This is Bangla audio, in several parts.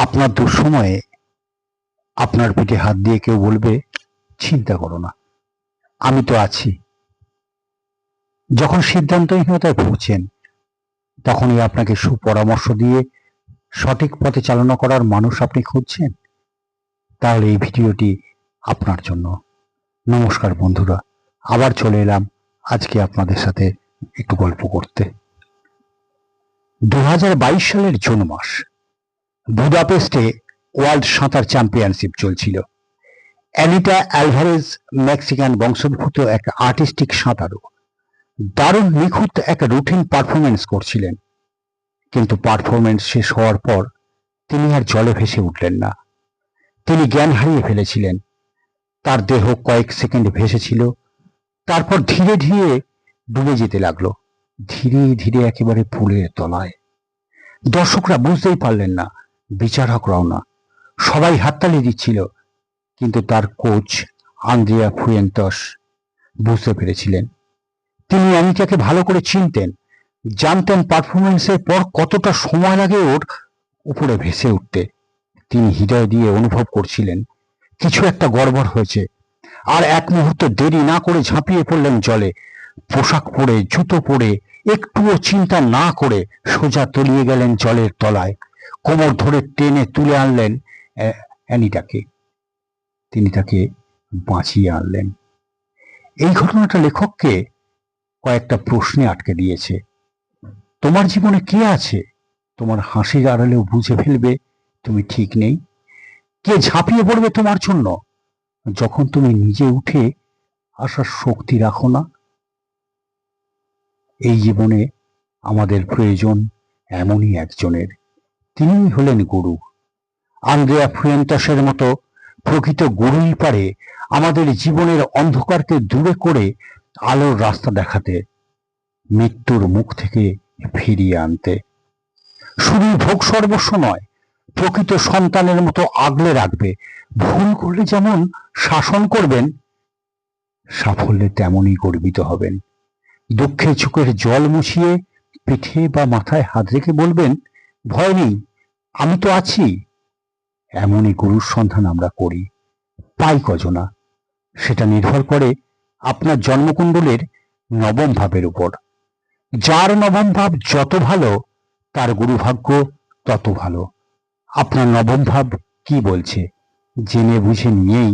আপনার দুঃসময়ে আপনার পিঠে হাত দিয়ে কেউ বলবে, চিন্তা করো না, আমি তো আছি। যখন সিদ্ধান্তহীনতায় ভুগছেন, তখনই আপনাকে সুপরামর্শ দিয়ে সঠিক পথে চালনা করার মানুষ আপনি খুঁজছেন, তাহলে এই ভিডিওটি আপনার জন্য। নমস্কার বন্ধুরা, আবার চলে এলাম আজকে আপনাদের সাথে একটু গল্প করতে। 2022 সালের জুন মাস, বুদাপেস্টে ওয়ার্ল্ড সাঁতার চ্যাম্পিয়নশিপ চলছিল। অ্যানিটা অ্যালভারেজ মেক্সিকান বংশোদ্ভূত এক আর্টিস্টিক সাঁতারু দারুণ নিখুঁত এক রুটিন পারফরমেন্স করছিলেন, কিন্তু পারফরমেন্স শেষ হওয়ার পর তিনি আর জলে ভেসে উঠলেন না। তিনি জ্ঞান হারিয়ে ফেলেছিলেন। তার দেহ কয়েক সেকেন্ড ভেসেছিল, তারপর ধীরে ধীরে ডুবে যেতে লাগলো, ধীরে ধীরে একেবারে পুলের তলায়। দর্শকরা বুঝতেই পারলেন না, বিচারকরাও না, সবাই হাততালি দিচ্ছিল, কিন্তু তার কোচ আন্দ্রেয়া ফুয়েন্টস বুঝতে পেরেছিলেন। তিনি অ্যানিটাকে ভালো করে চিনতেন, জানতেন পারফরমেন্সের পর কতটা সময় লাগে ওর উপরে ভেসে উঠতে। তিনি হৃদয় দিয়ে অনুভব করছিলেন কিছু একটা গড়বড় হয়েছে, আর এক মুহূর্ত দেরি না করে ঝাঁপিয়ে পড়লেন জলে। পোশাক পরে, জুতো পরে, একটুও চিন্তা না করে সোজা তলিয়ে গেলেন জলের তলায়। কোমর ধরে টেনে তুলে আনলেন অ্যানিটাকে। তিনি তাকে বাঁচিয়ে আনলেন। এই ঘটনাটা লেখককে কয়েকটা প্রশ্নে আটকে দিয়েছে। তোমার জীবনে কে আছে তোমার হাসির আড়ালেও বুঝে ফেলবে তুমি ঠিক নেই? কে ঝাঁপিয়ে পড়বে তোমার জন্য যখন তুমি নিজে উঠে আসার শক্তি রাখো না? এই জীবনে আমাদের প্রয়োজন এমনই একজনের। তিনিই হলেন গুরু। আন্দ্রেয়া ফুয়েন্টসের মতো প্রকৃত গুরুই পারে আমাদের জীবনের অন্ধকারকে দূরে করে আলোর রাস্তা দেখাতে, মৃত্যুর মুখ থেকে ফিরিয়ে আনতে। শুধু ভোগ সর্বস্ব নয়, প্রকৃত সন্তানের মতো আগলে রাখবে। ভুল করলে যেমন শাসন করবেন, সাফল্যে তেমনই গর্বিত হবেন। দুঃখে চোখের জল মুছিয়ে পিঠে বা মাথায় হাত রেখে বলবেন, ভয় নেই, আমি তো আছি। এমনই গুরুর সন্ধান আমরা করি, পাই কজনা সেটা নির্ভর করে আপনার জন্মকুণ্ডলের নবম ভাবের উপর। যার নবম ভাব যত ভালো, তার গুরুভাগ্য তত ভালো। আপনার নবম ভাব কি বলছে জেনে বুঝে নিয়েই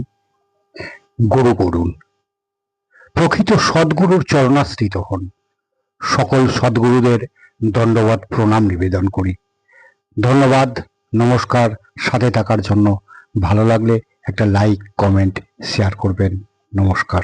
গুরু করুন। প্রকৃত সদ্গুরুর চরণাশ্রিত হন। সকল সদ্গুরুদের দণ্ডবত প্রণাম নিবেদন করি। ধন্যবাদ, নমস্কার। সাথে থাকার জন্য। ভালো লাগলে একটা লাইক, কমেন্ট, শেয়ার করবেন। নমস্কার।